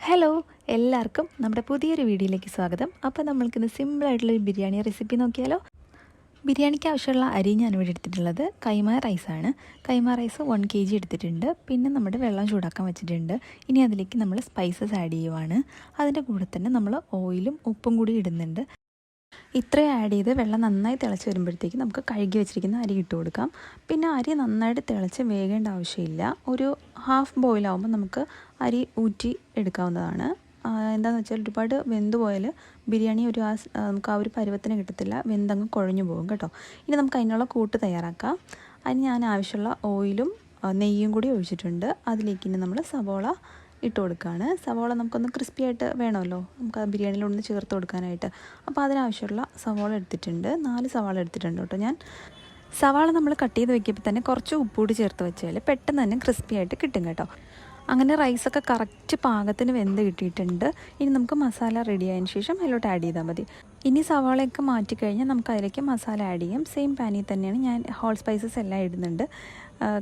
Hello, എല്ലാവർക്കും നമ്മുടെ പുതിയൊരു വീഡിയോയിലേക്ക് സ്വാഗതം. അപ്പോൾ നമ്മൾക്കിന്ന് സിമ്പിളായിട്ടുള്ളൊരു ബിരിയാണി റെസിപ്പി നോക്കിയാലോ. ബിരിയാണിക്ക് ആവശ്യമുള്ള അരി ഞാനിവിടെ എടുത്തിട്ടുള്ളത് കൈമ റൈസാണ്. കൈമ റൈസ് 1 kg എടുത്തിട്ടുണ്ട്. പിന്നെ നമ്മുടെ വെള്ളം ചൂടാക്കാൻ വെച്ചിട്ടുണ്ട്. ഇനി അതിലേക്ക് നമ്മൾ സ്പൈസസ് ആഡ് ചെയ്യുവാണ്. അതിൻ്റെ കൂടെ തന്നെ നമ്മൾ ഓയിലും ഉപ്പും കൂടി ഇടുന്നുണ്ട്. ഇത്രയും ആഡ് ചെയ്ത് വെള്ളം നന്നായി തിളച്ച് വരുമ്പോഴത്തേക്ക് നമുക്ക് കഴുകി വെച്ചിരിക്കുന്ന അരി ഇട്ട് കൊടുക്കാം. പിന്നെ അരി നന്നായിട്ട് തിളച്ച് വേകേണ്ട ആവശ്യമില്ല. ഒരു ഹാഫ് ബോയിലാവുമ്പോൾ നമുക്ക് അരി ഊറ്റി എടുക്കാവുന്നതാണ്. എന്താണെന്ന് വെച്ചാൽ ഒരുപാട് വെന്ത് പോയാൽ ബിരിയാണി നമുക്ക് ആ ഒരു പരുവത്തിന് കിട്ടത്തില്ല, വെന്തങ്ങ് കുഴഞ്ഞു പോകും കേട്ടോ. ഇനി നമുക്ക് അതിനുള്ള കൂട്ട് തയ്യാറാക്കാം. അതിന് ഞാൻ ആവശ്യമുള്ള ഓയിലും നെയ്യും കൂടി ഒഴിച്ചിട്ടുണ്ട്. അതിലേക്ക് ഇനി നമ്മൾ സവോള ഇട്ട് കൊടുക്കുകയാണ്. സവോള നമുക്കൊന്ന് ക്രിസ്പി ആയിട്ട് വേണമല്ലോ, നമുക്ക് ആ ബിരിയാണിയിലൊന്ന് ചേർത്ത് കൊടുക്കാനായിട്ട്. അപ്പോൾ അതിനാവശ്യമുള്ള സവോള എടുത്തിട്ടുണ്ട്. 4 സവാള എടുത്തിട്ടുണ്ട് കേട്ടോ ഞാൻ. സവാള നമ്മൾ കട്ട് ചെയ്ത് വെക്കുമ്പോൾ തന്നെ കുറച്ച് ഉപ്പുകൂടി ചേർത്ത് വെച്ചാൽ പെട്ടെന്ന് തന്നെ ക്രിസ്പി ആയിട്ട് കിട്ടും കേട്ടോ. അങ്ങനെ റൈസൊക്കെ കറക്റ്റ് പാകത്തിന് വെന്ത് കിട്ടിയിട്ടുണ്ട്. ഇനി നമുക്ക് മസാല റെഡി ആയതിനു ശേഷം അതിലോട്ട് ആഡ് ചെയ്താൽ മതി. ഇനി സവാളയൊക്കെ മാറ്റിക്കഴിഞ്ഞാൽ നമുക്ക് അതിലേക്ക് മസാല ആഡ് ചെയ്യാം. സെയിം പാനിൽ തന്നെയാണ് ഞാൻ ഹോൾ സ്പൈസസ് എല്ലാം ഇടുന്നുണ്ട്.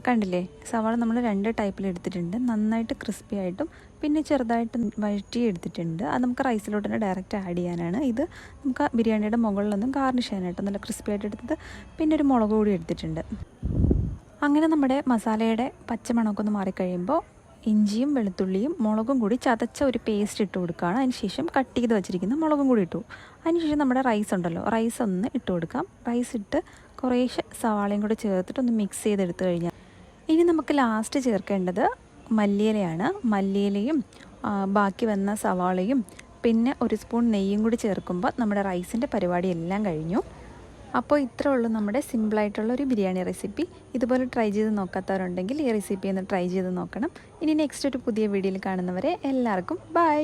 കണ്ടില്ലേ, സവാള നമ്മൾ 2 ടൈപ്പിൽ എടുത്തിട്ടുണ്ട്. നന്നായിട്ട് ക്രിസ്പി ആയിട്ടും പിന്നെ ചെറുതായിട്ട് വഴറ്റി എടുത്തിട്ടുണ്ട്. അത് നമുക്ക് റൈസിലോട്ട് തന്നെ ഡയറക്റ്റ് ആഡ് ചെയ്യാനാണ്. ഇത് നമുക്ക് ബിരിയാണിയുടെ മുകളിലൊന്നും ഗാർണിഷ് ചെയ്യാനായിട്ട് നല്ല ക്രിസ്പി ആയിട്ട് എടുത്തത്. പിന്നെ ഒരു മുളക് കൂടി എടുത്തിട്ടുണ്ട്. അങ്ങനെ നമ്മുടെ മസാലയുടെ പച്ചമണമൊക്കെ ഒന്ന് മാറിക്കഴിയുമ്പോൾ ഇഞ്ചിയും വെളുത്തുള്ളിയും മുളകും കൂടി ചതച്ച ഒരു പേസ്റ്റ് ഇട്ട് കൊടുക്കുകയാണ്. അതിനുശേഷം കട്ട് ചെയ്ത് വെച്ചിരിക്കുന്ന മുളകും കൂടി ഇട്ടു. അതിനുശേഷം നമ്മുടെ റൈസ് ഉണ്ടല്ലോ, റൈസ് ഒന്ന് ഇട്ട് കൊടുക്കാം. റൈസ് ഇട്ട് കുറേശ്ശെ സവാളയും കൂടി ചേർത്തിട്ട് ഒന്ന് മിക്സ് ചെയ്തെടുത്ത് കഴിഞ്ഞാൽ ഇനി നമുക്ക് ലാസ്റ്റ് ചേർക്കേണ്ടത് മല്ലിയിലയാണ്. മല്ലിയിലയും ബാക്കി വന്ന സവാളയും പിന്നെ ഒരു സ്പൂൺ നെയ്യും കൂടി ചേർക്കുമ്പോൾ നമ്മുടെ റൈസിൻ്റെ പരിപാടി എല്ലാം കഴിഞ്ഞു. അപ്പോൾ ഇത്രേ ഉള്ളൂ നമ്മുടെ സിമ്പിളായിട്ടുള്ള ഒരു ബിരിയാണി റെസിപ്പി. ഇതുപോലെ ട്രൈ ചെയ്ത് നോക്കാത്തവരുണ്ടെങ്കിൽ ഈ റെസിപ്പി ഒന്ന് ട്രൈ ചെയ്ത് നോക്കണം. ഇനി നെക്സ്റ്റ് ഒരു പുതിയ വീഡിയോയിൽ കാണുന്നവരെ എല്ലാവർക്കും ബൈ.